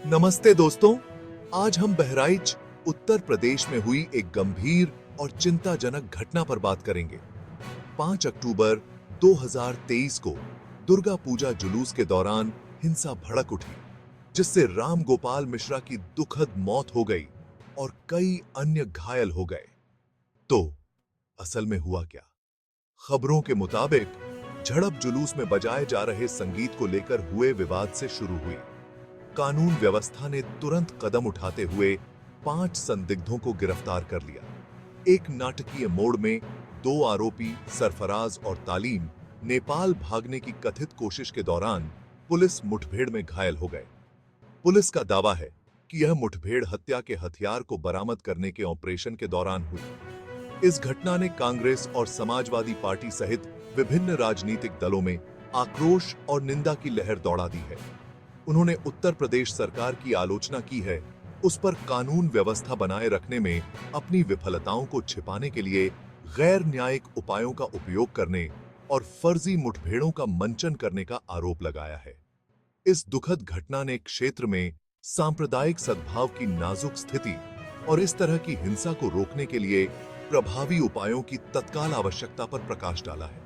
नमस्ते दोस्तों, आज हम बहराइच उत्तर प्रदेश में हुई एक गंभीर और चिंताजनक घटना पर बात करेंगे। 5 अक्टूबर 2023 को दुर्गा पूजा जुलूस के दौरान हिंसा भड़क उठी, जिससे राम गोपाल मिश्रा की दुखद मौत हो गई और कई अन्य घायल हो गए। तो असल में हुआ क्या? खबरों के मुताबिक झड़प जुलूस में बजाए जा रहे संगीत को लेकर हुए विवाद से शुरू हुई। कानून व्यवस्था ने तुरंत कदम उठाते हुए 5 संदिग्धों को गिरफ्तार कर लिया। एक नाटकीय मोड़ में 2 आरोपी सरफराज और तालीम नेपाल भागने की कथित कोशिश के दौरान पुलिस मुठभेड़ में घायल हो गए। पुलिस का दावा है कि यह मुठभेड़ हत्या के हथियार को बरामद करने के ऑपरेशन के दौरान हुई। इस घटना ने कांग्रेस और समाजवादी पार्टी सहित विभिन्न राजनीतिक दलों में आक्रोश और निंदा की लहर दौड़ा दी है। उन्होंने उत्तर प्रदेश सरकार की आलोचना की है, उस पर कानून व्यवस्था बनाए रखने में अपनी विफलताओं को छिपाने के लिए गैर न्यायिक उपायों का उपयोग करने और फर्जी मुठभेड़ों का मंचन करने का आरोप लगाया है। इस दुखद घटना ने क्षेत्र में सांप्रदायिक सद्भाव की नाजुक स्थिति और इस तरह की हिंसा को रोकने के लिए प्रभावी उपायों की तत्काल आवश्यकता पर प्रकाश डाला है।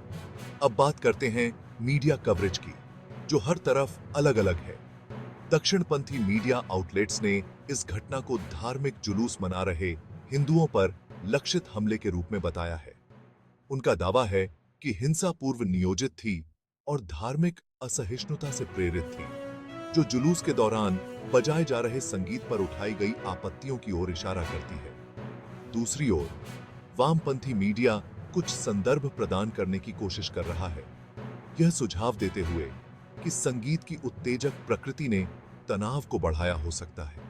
अब बात करते हैं मीडिया कवरेज की, जो हर तरफ अलग अलग है। दक्षिणपंथी मीडिया आउटलेट्स ने इस घटना को धार्मिक जुलूस मना रहे हिंदुओं पर लक्षित हमले के रूप में बताया है। उनका दावा है कि हिंसा पूर्व नियोजित थी और धार्मिक असहिष्णुता से प्रेरित थी, जो जुलूस के दौरान बजाए जा रहे संगीत पर उठाई गई आपत्तियों की ओर इशारा करती है। दूसरी ओर वामपंथी मीडिया कुछ संदर्भ प्रदान करने की कोशिश कर रहा है, यह सुझाव देते हुए कि संगीत की उत्तेजक प्रकृति ने तनाव को बढ़ाया हो सकता है।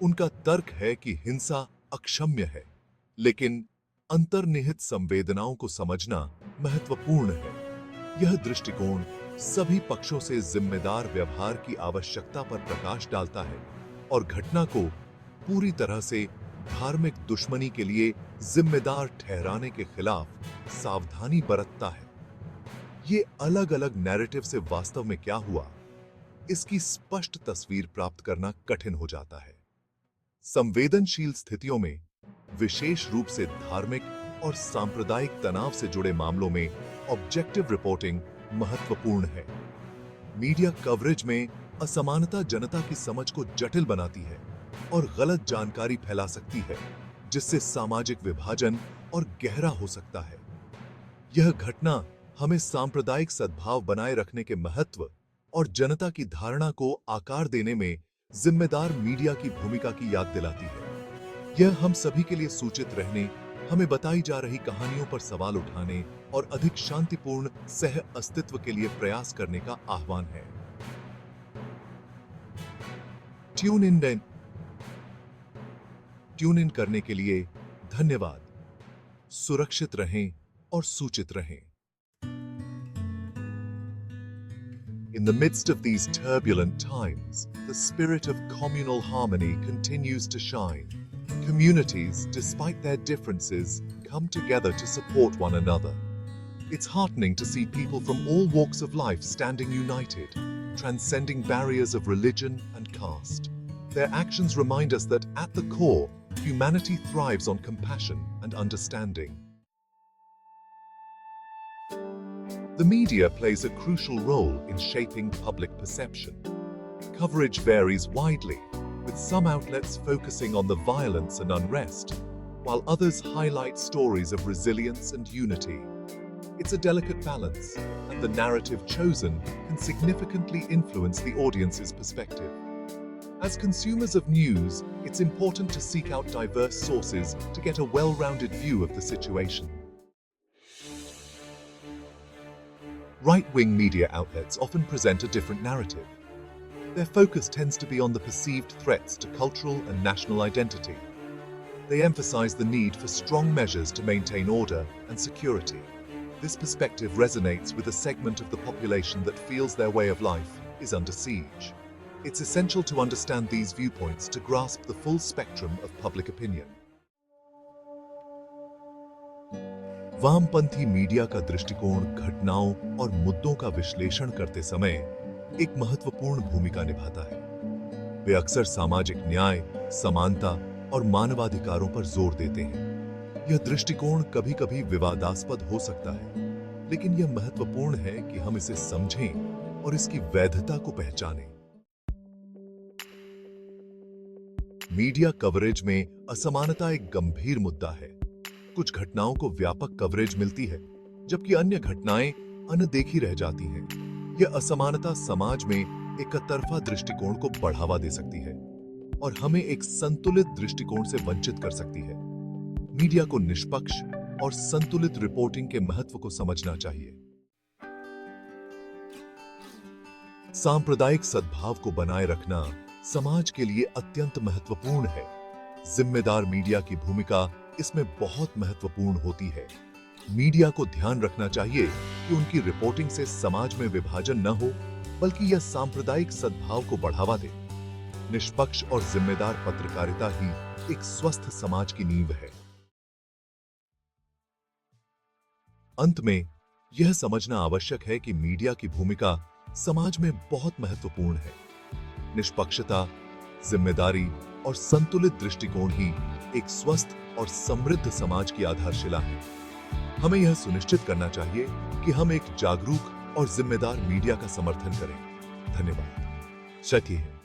उनका तर्क है कि हिंसा अक्षम्य है, लेकिन अंतर्निहित संवेदनाओं को समझना महत्वपूर्ण है। यह दृष्टिकोण सभी पक्षों से जिम्मेदार व्यवहार की आवश्यकता पर प्रकाश डालता है और घटना को पूरी तरह से धार्मिक दुश्मनी के लिए जिम्मेदार ठहराने के खिलाफ सावधानी बरतता है। ये अलग अलग नैरेटिव से वास्तव में क्या हुआ, इसकी स्पष्ट तस्वीर प्राप्त करना कठिन हो जाता है। संवेदनशील स्थितियों में, विशेष रूप से धार्मिक और सांप्रदायिक तनाव से जुड़े मामलों में ऑब्जेक्टिव रिपोर्टिंग महत्वपूर्ण है। मीडिया कवरेज में असमानता जनता की समझ को जटिल बनाती है और गलत जानकारी फैला सकती है, जिससे सामाजिक विभाजन और गहरा हो सकता है। यह घटना हमें सांप्रदायिक सद्भाव बनाए रखने के महत्व और जनता की धारणा को आकार देने में जिम्मेदार मीडिया की भूमिका की याद दिलाती है। यह हम सभी के लिए सूचित रहने, हमें बताई जा रही कहानियों पर सवाल उठाने और अधिक शांतिपूर्ण सह अस्तित्व के लिए प्रयास करने का आह्वान है। ट्यून इन करने के लिए धन्यवाद। सुरक्षित रहें और सूचित रहें। In the midst of these turbulent times, the spirit of communal harmony continues to shine. Communities, despite their differences, come together to support one another. It's heartening to see people from all walks of life standing united, transcending barriers of religion and caste. Their actions remind us that, at the core, humanity thrives on compassion and understanding. The media plays a crucial role in shaping public perception. Coverage varies widely, with some outlets focusing on the violence and unrest, while others highlight stories of resilience and unity. It's a delicate balance, and the narrative chosen can significantly influence the audience's perspective. As consumers of news, it's important to seek out diverse sources to get a well-rounded view of the situation. Right-wing media outlets often present a different narrative. Their focus tends to be on the perceived threats to cultural and national identity. They emphasize the need for strong measures to maintain order and security. This perspective resonates with a segment of the population that feels their way of life is under siege. It's essential to understand these viewpoints to grasp the full spectrum of public opinion. वामपंथी media का दृष्टिकोण घटनाओं और मुद्दों का विश्लेषण करते समय एक महत्वपूर्ण भूमिका निभाता है। वे अक्सर सामाजिक न्याय, समानता और मानवाधिकारों पर जोर देते हैं। यह दृष्टिकोण कभी-कभी विवादास्पद हो सकता है, लेकिन यह महत्वपूर्ण है कि हम इसे समझें और इसकी वैधता को पहचानें। मीडिया कवरेज में असमानता एक गंभीर मुद्दा है। कुछ घटनाओं को व्यापक कवरेज मिलती है, जबकि अन्य घटनाएं अनदेखी रह जाती हैं। यह असमानता समाज में एक तरफा दृष्टिकोण को बढ़ावा दे सकती है और हमें एक संतुलित दृष्टिकोण से वंचित कर सकती है। मीडिया को निष्पक्ष और संतुलित रिपोर्टिंग के महत्व को समझना चाहिए। सांप्रदायिक सद्भाव को बनाए रखना समाज के लिए अत्यंत महत्वपूर्ण है। जिम्मेदार मीडिया की भूमिका इसमें बहुत महत्वपूर्ण होती है। मीडिया को ध्यान रखना चाहिए कि उनकी रिपोर्टिंग से समाज में विभाजन न हो, बल्कि यह सांप्रदायिक सद्भाव को बढ़ावा दे। निष्पक्ष और जिम्मेदार पत्रकारिता ही एक स्वस्थ समाज की नींव है। अंत में यह समझना आवश्यक है कि मीडिया की भूमिका समाज में बहुत महत्वपूर्ण है। निष्पक्षता, जिम्मेदारी और संतुलित दृष्टिकोण ही एक स्वस्थ और समृद्ध समाज की आधारशिला है। हमें यह सुनिश्चित करना चाहिए कि हम एक जागरूक और जिम्मेदार मीडिया का समर्थन करें। धन्यवाद। सत्य है।